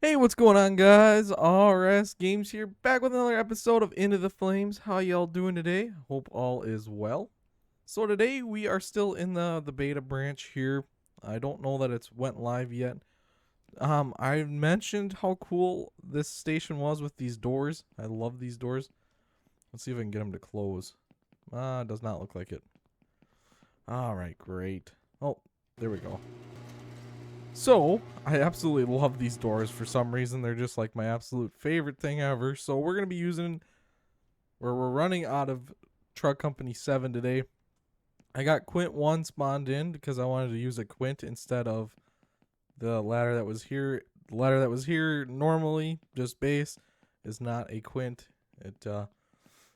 Hey, what's going on, guys? RS Games here, back with another episode of Into the Flames. How y'all doing today? Hope all is well. So today we are still in the beta branch here. I don't know that it's went live yet. I mentioned how cool this station was with these doors. I love these doors. Let's see if I can get them to close. Does not look like it. All right, great. Oh, there we go. So, I absolutely love these doors for some reason. They're just like my absolute favorite thing ever. So, we're going to be we're running out of Truck Company 7 today. I got Quint 1 spawned in because I wanted to use a Quint instead of the ladder that was here. The ladder that was here normally, just base, is not a Quint. It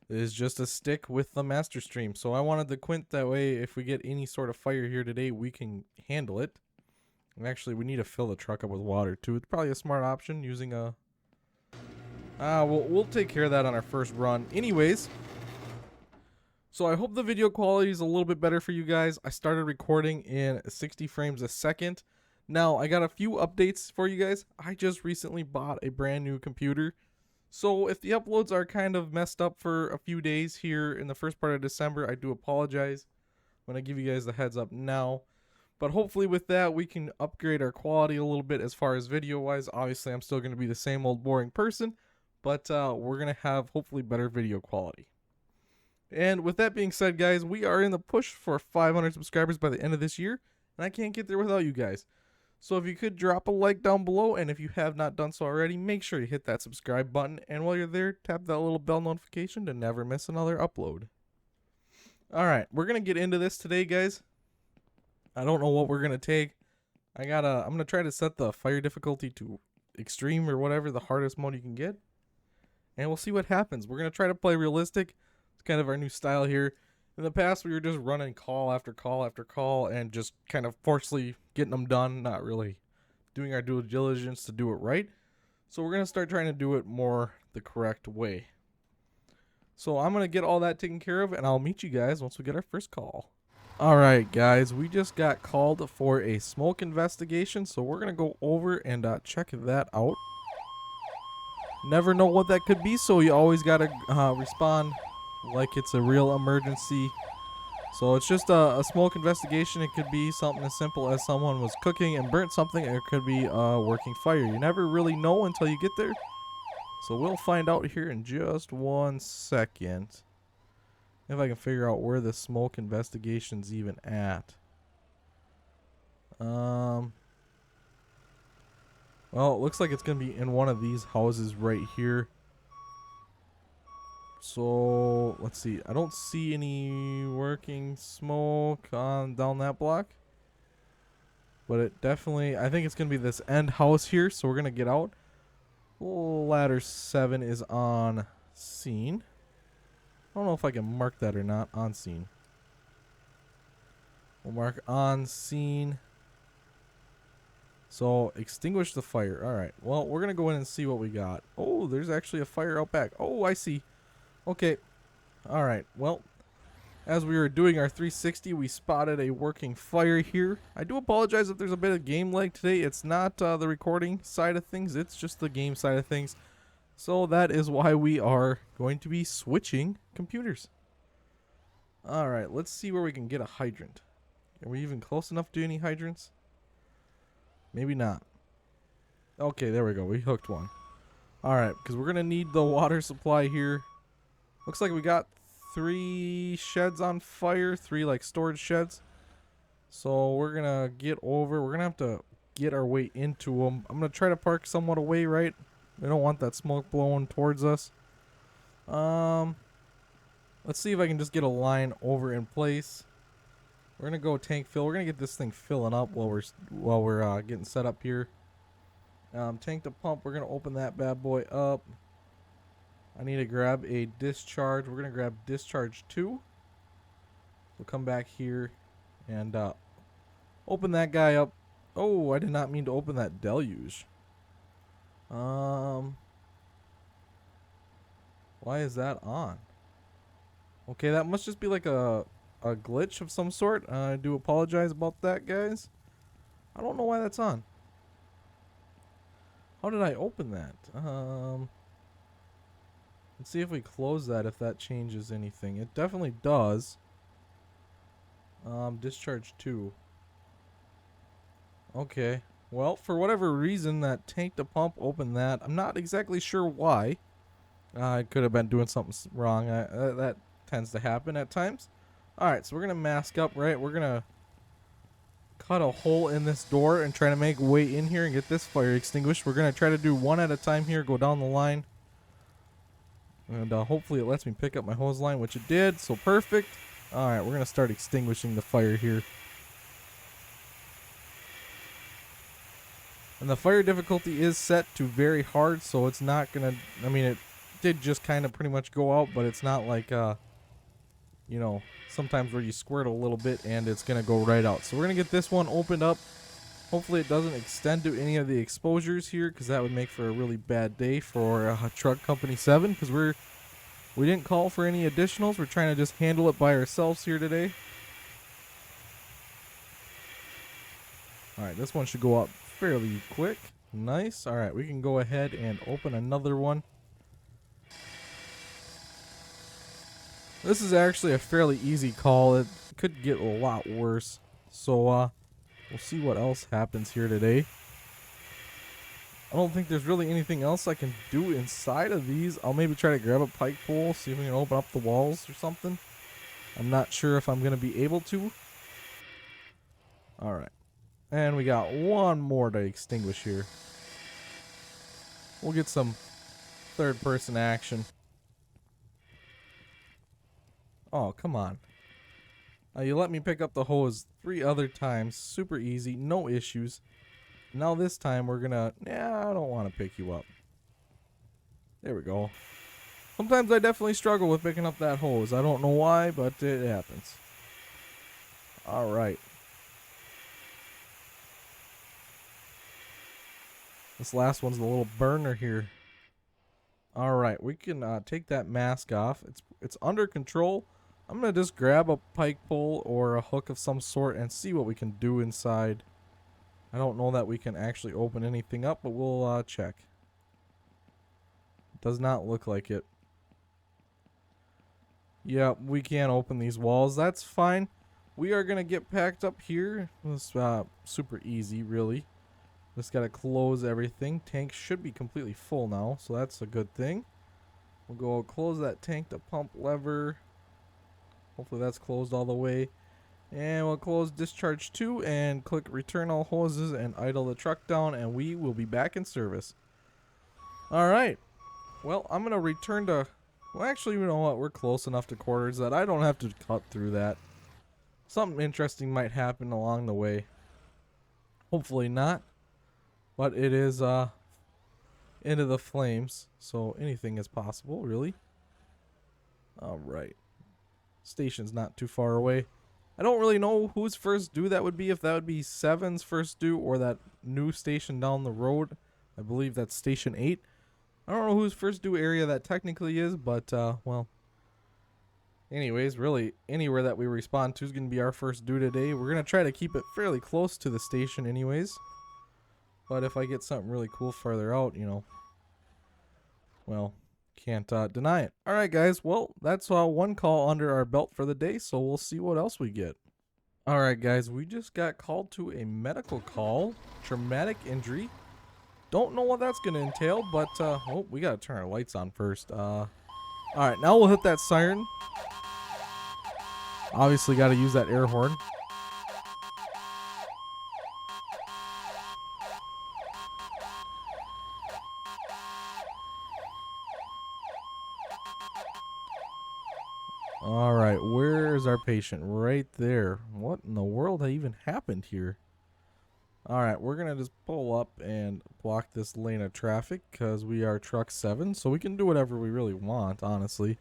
is just a stick with the master stream. So, I wanted the Quint that way if we get any sort of fire here today, we can handle it. And actually, we need to fill the truck up with water too. It's probably a smart option using a. We'll take care of that on our first run. Anyways, so I hope the video quality is a little bit better for you guys. I started recording in 60 frames a second. Now I got a few updates for you guys. I just recently bought a brand new computer, so if the uploads are kind of messed up for a few days here in the first part of December, I do apologize. I'm gonna give you guys the heads up now. But hopefully with that, we can upgrade our quality a little bit as far as video-wise. Obviously, I'm still going to be the same old boring person, but we're going to have hopefully better video quality. And with that being said, guys, we are in the push for 500 subscribers by the end of this year, and I can't get there without you guys. So if you could drop a like down below, and if you have not done so already, make sure you hit that subscribe button, and while you're there, tap that little bell notification to never miss another upload. Alright, we're going to get into this today, guys. I don't know what we're gonna take. I'm gonna try to set the fire difficulty to extreme or whatever, the hardest mode you can get. And we'll see what happens. We're gonna try to play realistic. It's kind of our new style here. In the past we were just running call after call after call and just kind of forcefully getting them done, not really doing our due diligence to do it right. So we're gonna start trying to do it more the correct way. So I'm gonna get all that taken care of and I'll meet you guys once we get our first call. Alright guys, we just got called for a smoke investigation, so we're going to go over and check that out. Never know what that could be, so you always got to respond like it's a real emergency. So it's just a smoke investigation. It could be something as simple as someone was cooking and burnt something, or it could be a working fire. You never really know until you get there. So we'll find out here in just 1 second. If I can figure out where the smoke investigation's even at. Well, it looks like it's gonna be in one of these houses right here. So let's see. I don't see any working smoke on down that block. But it definitely, I think it's gonna be this end house here, so we're gonna get out. Ladder 7 is on scene. I don't know if I can mark that or not. On scene. We'll mark on scene. So, extinguish the fire. Alright. Well, we're going to go in and see what we got. Oh, there's actually a fire out back. Oh, I see. Okay. Alright. Well, as we were doing our 360, we spotted a working fire here. I do apologize if there's a bit of game lag today. It's not the recording side of things. It's just the game side of things. So that is why we are going to be switching computers. Alright, let's see where we can get a hydrant. Are we even close enough to any hydrants? Maybe not. Okay, there we go. We hooked one. Alright, because we're going to need the water supply here. Looks like we got 3 sheds on fire. 3 like storage sheds. So we're going to get over. We're going to have to get our way into them. I'm going to try to park somewhat away, right? We don't want that smoke blowing towards us. Let's see if I can just get a line over in place. We're gonna go tank fill. We're gonna get this thing filling up while we're getting set up here. Tank to pump. We're gonna open that bad boy up. I need to grab a discharge. We're gonna grab discharge 2. We'll come back here and open that guy up. Oh, I did not mean to open that deluge. Why is that on? Okay, that must just be like a glitch of some sort. I do apologize about that, guys. I don't know why that's on. How did I open that? Let's see if we close that, if that changes anything. It definitely does. Discharge 2. Okay. Well, for whatever reason, that tank to pump opened that. I'm not exactly sure why. I could have been doing something wrong. That tends to happen at times. Alright, so we're going to mask up, right? We're going to cut a hole in this door and try to make a way in here and get this fire extinguished. We're going to try to do one at a time here, go down the line. And hopefully it lets me pick up my hose line, which it did, so perfect. Alright, we're going to start extinguishing the fire here. And the fire difficulty is set to very hard, so it's not going to, I mean, it did just kind of pretty much go out, but it's not like, you know, sometimes where you squirt a little bit and it's going to go right out. So we're going to get this one opened up. Hopefully it doesn't extend to any of the exposures here, because that would make for a really bad day for Truck Company 7, because we didn't call for any additionals. We're trying to just handle it by ourselves here today. Alright, this one should go up fairly quick. Nice. Alright, we can go ahead and open another one. This is actually a fairly easy call. It could get a lot worse. So, we'll see what else happens here today. I don't think there's really anything else I can do inside of these. I'll maybe try to grab a pike pole, see if we can open up the walls or something. I'm not sure if I'm going to be able to. Alright. And we got one more to extinguish here. We'll get some third person action. Oh, come on. You let me pick up the hose 3 other times. Super easy. No issues. Now this time we're gonna... Yeah, I don't want to pick you up. There we go. Sometimes I definitely struggle with picking up that hose. I don't know why, but it happens. Alright. This last one's the little burner here. Alright, we can take that mask off. It's under control. I'm going to just grab a pike pole or a hook of some sort and see what we can do inside. I don't know that we can actually open anything up, but we'll check. Does not look like it. Yeah, we can't open these walls. That's fine. We are going to get packed up here. It's super easy, really. Just got to close everything. Tank should be completely full now, so that's a good thing. We'll go close that tank to pump lever. Hopefully that's closed all the way. And we'll close discharge 2 and click return all hoses and idle the truck down, and we will be back in service. Alright. Well, I'm going to return to... Well, actually, you know what? We're close enough to quarters that I don't have to cut through that. Something interesting might happen along the way. Hopefully not. But it is into the flames, so anything is possible, really. Alright. Station's not too far away. I don't really know whose first due that would be, if that would be 7's first due or that new station down the road. I believe that's Station 8. I don't know whose first due area that technically is, but, well. Anyways, really, anywhere that we respond to is going to be our first due today. We're going to try to keep it fairly close to the station anyways. But if I get something really cool farther out, you know, well, can't deny it. Alright guys, well, that's one call under our belt for the day, so we'll see what else we get. Alright guys, we just got called to a medical call. Traumatic injury. Don't know what that's going to entail, but, oh, we got to turn our lights on first. Alright, now we'll hit that siren. Obviously got to use that air horn. Alright, where is our patient? Right there. What in the world even happened here? Alright, we're going to just pull up and block this lane of traffic because we are Truck 7, so we can do whatever we really want, honestly.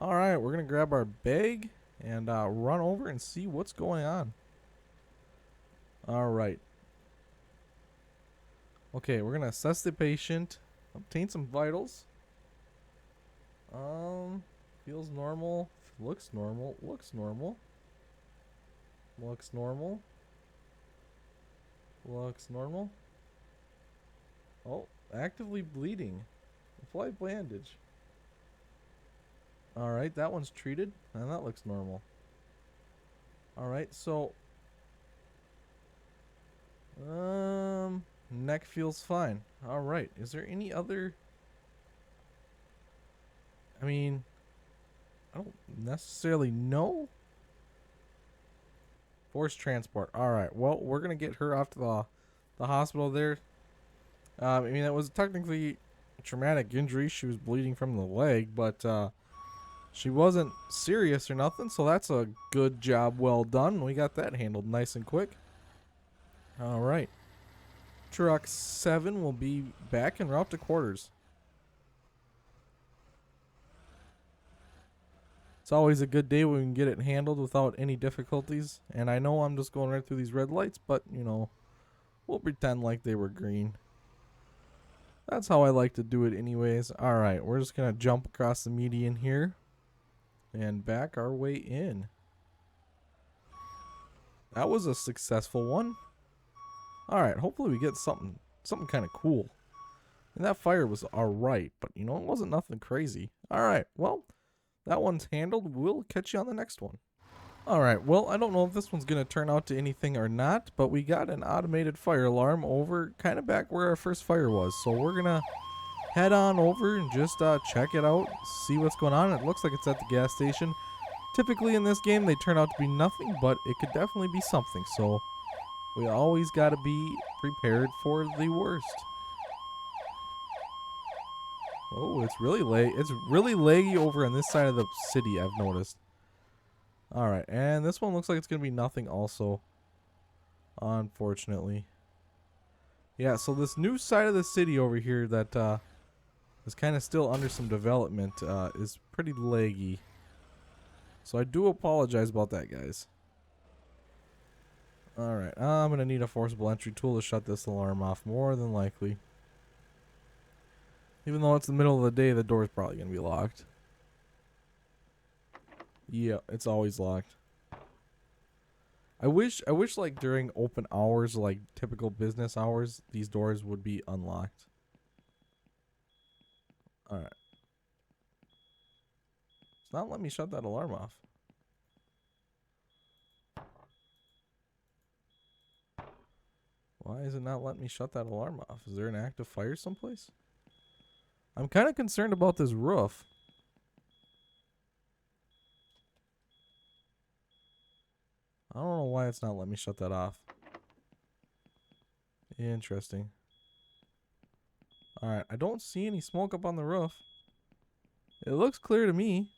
Alright, we're going to grab our bag and run over and see what's going on. Alright. Okay, we're going to assess the patient, obtain some vitals. Feels normal. Looks normal. Looks normal. Looks normal. Looks normal. Oh, Actively bleeding. Apply bandage. Alright, that one's treated. And that looks normal. Alright, so... neck feels fine. Alright, is there any other... I mean... I don't necessarily know. Forced transport. Alright, well, we're going to get her off to the hospital there. I mean, it was technically a traumatic injury. She was bleeding from the leg, but she wasn't serious or nothing, so that's a good job well done. We got that handled nice and quick. Alright. Truck 7 will be back en route to quarters. It's always a good day when we can get it handled without any difficulties. And I know I'm just going right through these red lights, but, you know, we'll pretend like they were green. That's how I like to do it anyways. Alright, we're just going to jump across the median here. And back our way in. That was a successful one. Alright, hopefully we get something kind of cool. And that fire was alright, but, you know, it wasn't nothing crazy. Alright, well... that one's handled. We'll catch you on the next one. Alright, well, I don't know if this one's going to turn out to anything or not, but we got an automated fire alarm over kind of back where our first fire was. So we're going to head on over and just check it out, see what's going on. It looks like it's at the gas station. Typically in this game, they turn out to be nothing, but it could definitely be something. So we always got to be prepared for the worst. Oh, it's really laggy over on this side of the city, I've noticed. Alright, and this one looks like it's going to be nothing also. Unfortunately. Yeah, so this new side of the city over here that is kind of still under some development is pretty laggy. So I do apologize about that, guys. Alright, I'm going to need a forcible entry tool to shut this alarm off, more than likely. Even though it's the middle of the day, the door's probably going to be locked. Yeah, it's always locked. I wish like during open hours, like typical business hours, these doors would be unlocked. Alright. It's not letting me shut that alarm off. Why is it not letting me shut that alarm off? Is there an active fire someplace? I'm kind of concerned about this roof. I don't know why it's not letting me shut that off. Interesting. Alright, I don't see any smoke up on the roof. It looks clear to me.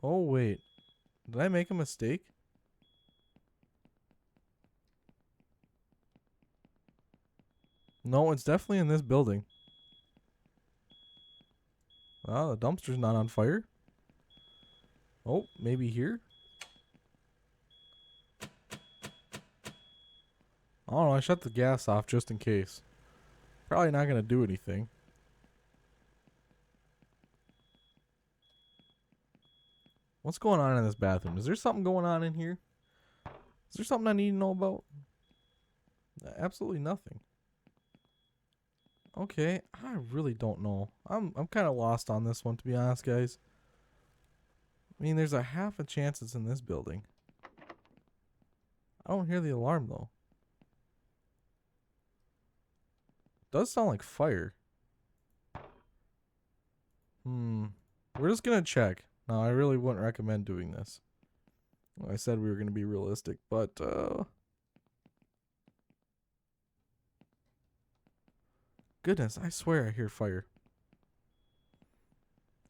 Oh, wait. Did I make a mistake? No, it's definitely in this building. Wow, the dumpster's not on fire. Oh, maybe here? Oh no, I shut the gas off just in case. Probably not gonna do anything. What's going on in this bathroom? Is there something going on in here? Is there something I need to know about? Absolutely nothing. Okay, I really don't know. I'm kind of lost on this one, to be honest, guys. I mean, there's a half a chance it's in this building. I don't hear the alarm, though. It does sound like fire. We're just gonna check. No, I really wouldn't recommend doing this. I said we were gonna be realistic, but goodness, I swear I hear fire.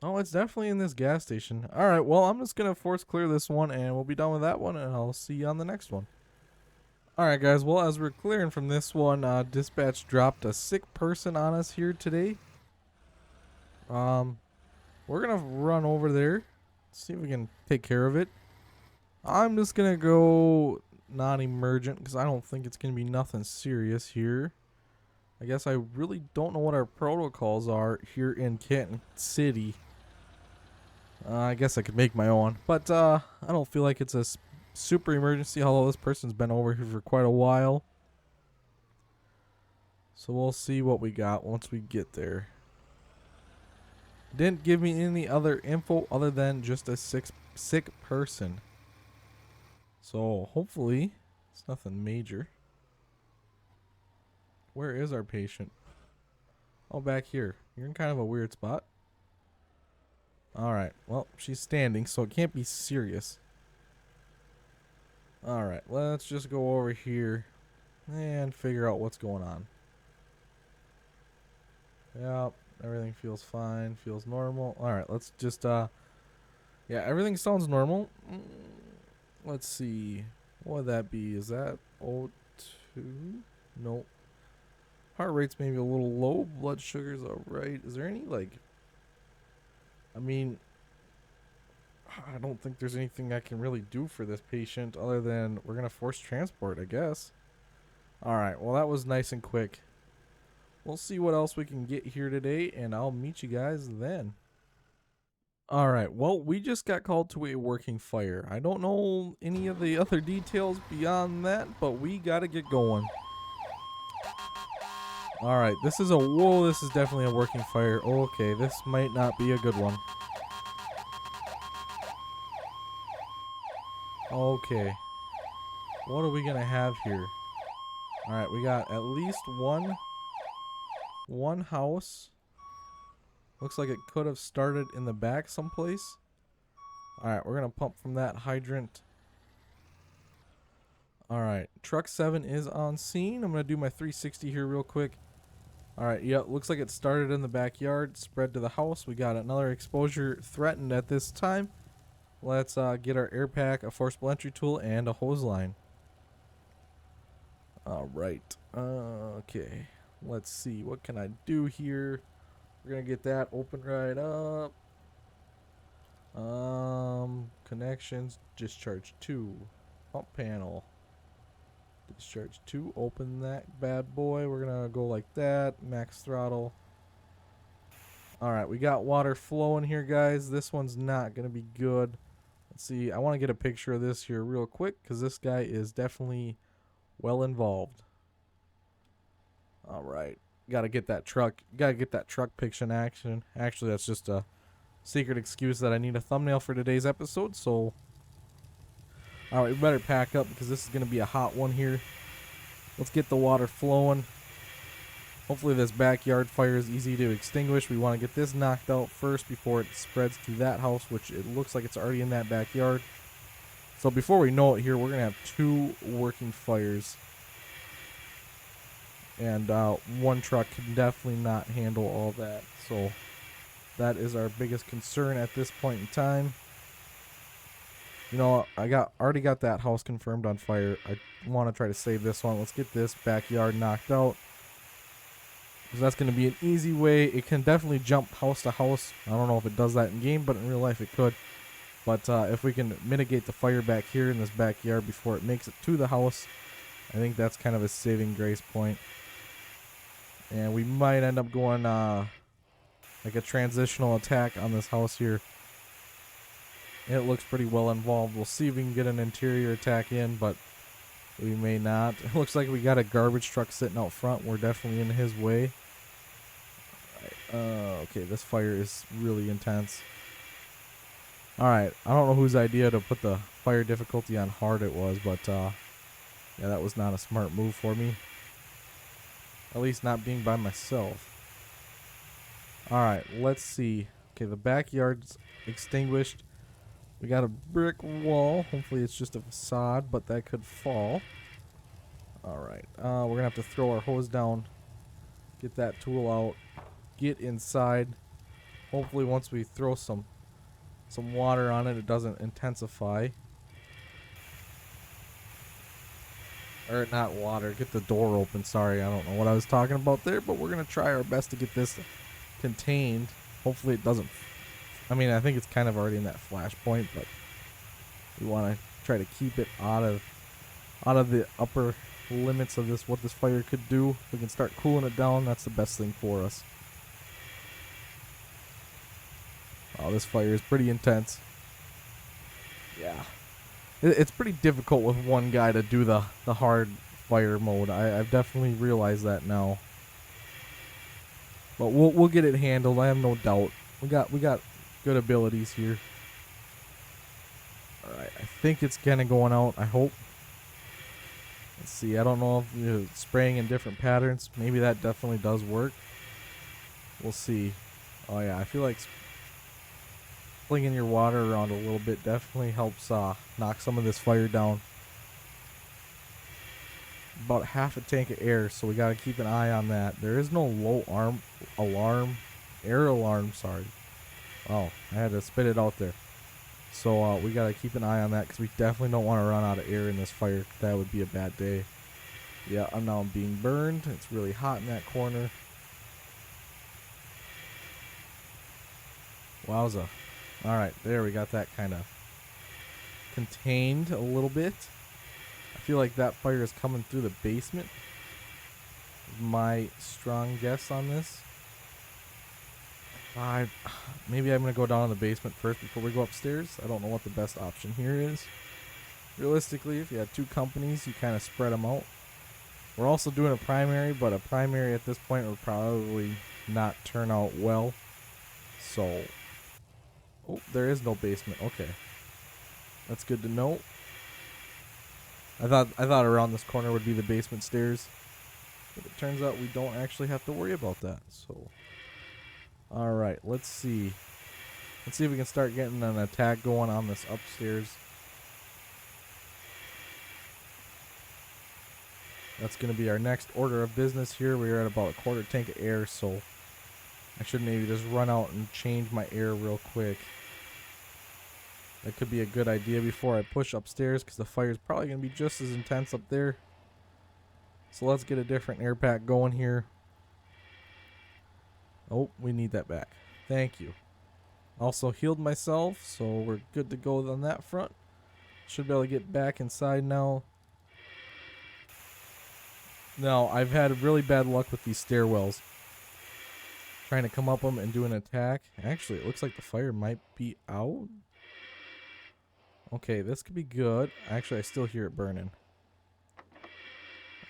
Oh, it's definitely in this gas station. Alright, well, I'm just going to force clear this one, and we'll be done with that one, and I'll see you on the next one. Alright, guys, well, as we're clearing from this one, dispatch dropped a sick person on us here today. We're going to run over there, see if we can take care of it. I'm just going to go non-emergent, because I don't think it's going to be nothing serious here. I guess I really don't know what our protocols are here in Canton City. I guess I could make my own, but I don't feel like it's a super emergency, although this person's been over here for quite a while. So we'll see what we got once we get there. Didn't give me any other info other than just a sick person. So hopefully it's nothing major. Where is our patient? Oh, back here. You're in kind of a weird spot. Alright, well, she's standing, so it can't be serious. Alright, let's just go over here and figure out what's going on. Yep, everything feels fine, feels normal. Alright, let's just, yeah, everything sounds normal. Let's see. What would that be? Is that O2? Nope. Heart rate's maybe a little low. Blood sugar's alright. Is there any, like... I mean... I don't think there's anything I can really do for this patient other than we're going to force transport, I guess. Alright, well that was nice and quick. We'll see what else we can get here today, and I'll meet you guys then. Alright, well, we just got called to a working fire. I don't know any of the other details beyond that, but we gotta get going. Alright, this is definitely a working fire. Okay, this might not be a good one. Okay. What are we gonna have here? Alright, we got at least one house. Looks like it could have started in the back someplace. Alright, we're gonna pump from that hydrant. Alright, truck 7 is on scene. I'm gonna do my 360 here real quick. Alright, yeah, looks like it started in the backyard, spread to the house. We got another exposure threatened at this time. Let's get our air pack, a forcible entry tool, and a hose line. Alright, okay. Let's see, what can I do here? We're gonna get that open right up. Connections, discharge 2, pump panel. Discharge 2, open that bad boy. We're gonna go like that, max throttle. Alright, we got water flowing here, guys. This one's not gonna be good. Let's see, I want to get a picture of this here real quick, because this guy is definitely well involved. Alright, gotta get that truck picture in action. Actually, that's just a secret excuse that I need a thumbnail for today's episode, so... Alright, we better pack up because this is going to be a hot one here. Let's get the water flowing. Hopefully this backyard fire is easy to extinguish. We want to get this knocked out first before it spreads to that house, which it looks like it's already in that backyard. So before we know it here, we're going to have 2 working fires. And one truck can definitely not handle all that. So that is our biggest concern at this point in time. You know, already got that house confirmed on fire. I want to try to save this one. Let's get this backyard knocked out. Because that's going to be an easy way. It can definitely jump house to house. I don't know if it does that in game, but in real life it could. But if we can mitigate the fire back here in this backyard before it makes it to the house, I think that's kind of a saving grace point. And we might end up going like a transitional attack on this house here. It looks pretty well involved. We'll see if we can get an interior attack in, but we may not. It looks like we got a garbage truck sitting out front. We're definitely in his way. Okay, this fire is really intense. Alright, I don't know whose idea to put the fire difficulty on hard it was, but yeah, that was not a smart move for me. At least not being by myself. Alright, let's see. Okay, the backyard's extinguished. We got a brick wall. Hopefully it's just a facade, but that could fall. Alright, we're going to have to throw our hose down. Get that tool out. Get inside. Hopefully once we throw some water on it, it doesn't intensify. Or not water, get the door open. Sorry, I don't know what I was talking about there, but we're going to try our best to get this contained. Hopefully it doesn't... I mean, I think it's kind of already in that flash point, but we want to try to keep it out of the upper limits of what this fire could do. If we can start cooling it down, that's the best thing for us. Oh, this fire is pretty intense. Yeah. It's pretty difficult with one guy to do the hard fire mode. I've definitely realized that now. But we'll get it handled. I have no doubt. We got good abilities here. All right, I think it's kind of going out. I hope. Let's see. I don't know if you're spraying in different patterns. Maybe that definitely does work. We'll see. Oh yeah, I feel like flinging your water around a little bit definitely helps knock some of this fire down. About half a tank of air, so we got to keep an eye on that. There is no air alarm, sorry. Oh, I had to spit it out there. So we got to keep an eye on that because we definitely don't want to run out of air in this fire. That would be a bad day. Yeah, I'm now being burned. It's really hot in that corner. Wowza. Alright, there we got that kind of contained a little bit. I feel like that fire is coming through the basement. My strong guess on this. Maybe I'm going to go down in the basement first before we go upstairs. I don't know what the best option here is. Realistically, if you had two companies, you kind of spread them out. We're also doing a primary, but a primary at this point would probably not turn out well. So, oh, there is no basement. Okay, that's good to know. I thought around this corner would be the basement stairs, but it turns out we don't actually have to worry about that. So, all right, let's see. Let's see if we can start getting an attack going on this upstairs. That's going to be our next order of business here. We're at about a quarter tank of air, so I should maybe just run out and change my air real quick. That could be a good idea before I push upstairs because the fire is probably going to be just as intense up there. So let's get a different air pack going here. Oh, we need that back. Thank you. Also healed myself, so we're good to go on that front. Should be able to get back inside now. Now, I've had really bad luck with these stairwells. Trying to come up them and do an attack. Actually, it looks like the fire might be out. Okay, this could be good. Actually, I still hear it burning.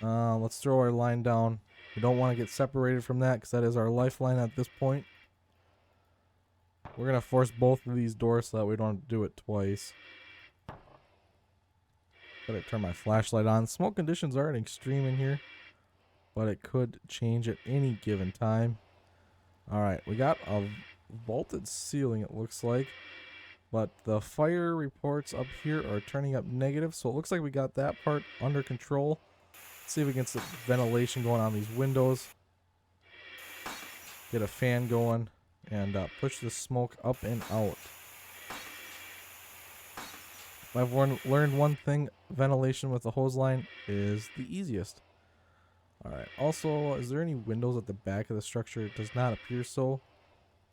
Let's throw our line down. We don't want to get separated from that because that is our lifeline at this point. We're going to force both of these doors so that we don't have to do it twice. Better turn my flashlight on. Smoke conditions aren't extreme in here, but it could change at any given time. Alright, we got a vaulted ceiling, it looks like. But the fire reports up here are turning up negative, so it looks like we got that part under control. Let's see if we can get some ventilation going on these windows. Get a fan going and push the smoke up and out. If I've learned one thing, ventilation with the hose line is the easiest. Alright, also, is there any windows at the back of the structure? It does not appear so.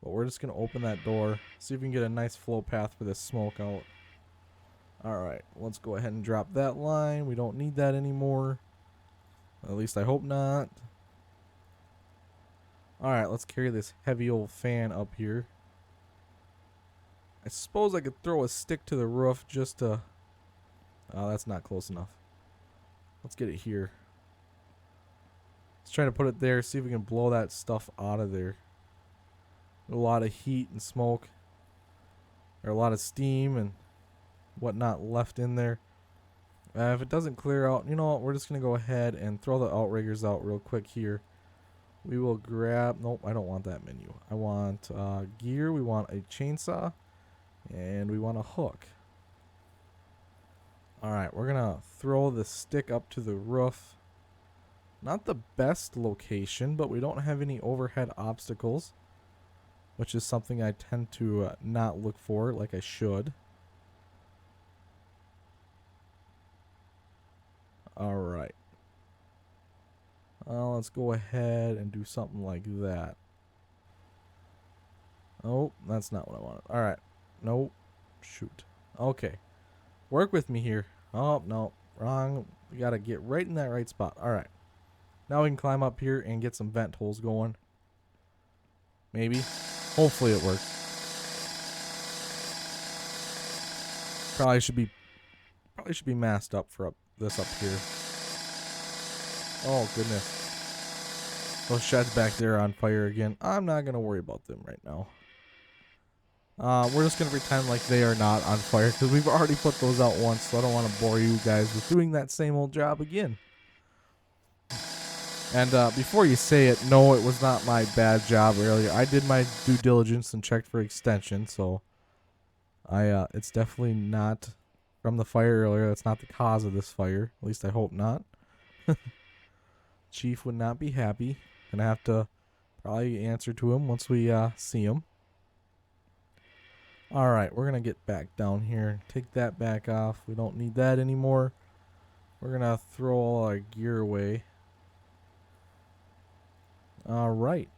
But we're just going to open that door, see if we can get a nice flow path for this smoke out. Alright, let's go ahead and drop that line. We don't need that anymore. At least I hope not. Alright, let's carry this heavy old fan up here. I suppose I could throw a stick to the roof just to... Oh, that's not close enough. Let's get it here. Let's try to put it there, see if we can blow that stuff out of there. A lot of heat and smoke. Or a lot of steam and whatnot left in there. If it doesn't clear out, you know what, we're just going to go ahead and throw the outriggers out real quick here. We will grab... Nope, I don't want that menu. I want gear, we want a chainsaw, and we want a hook. Alright, we're going to throw the stick up to the roof. Not the best location, but we don't have any overhead obstacles, which is something I tend to not look for like I should. Alright. Let's go ahead and do something like that. Oh, that's not what I wanted. Alright. Nope. Shoot. Okay. Work with me here. Oh, no. Wrong. We gotta get right in that right spot. Alright. Now we can climb up here and get some vent holes going. Maybe. Hopefully it works. Probably should be masked up for this up here. Oh goodness. Those sheds back there are on fire again. I'm not going to worry about them right now. We're just going to pretend like they are not on fire because we've already put those out once, so I don't want to bore you guys with doing that same old job again. And before you say it, no, it was not my bad job earlier. I did my due diligence and checked for extension, so it's definitely not from the fire earlier. That's not the cause of this fire. At least I hope not. Chief would not be happy. Gonna have to probably answer to him once we see him. All right, we're gonna get back down here. Take that back off. We don't need that anymore. We're gonna throw all our gear away. All right.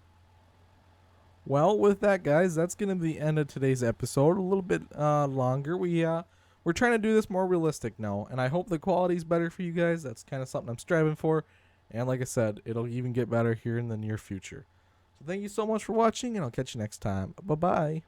Well, with that, guys, that's gonna be the end of today's episode. A little bit longer. We're trying to do this more realistic now, and I hope the quality's better for you guys. That's kind of something I'm striving for. And like I said, it'll even get better here in the near future. So thank you so much for watching, and I'll catch you next time. Bye-bye.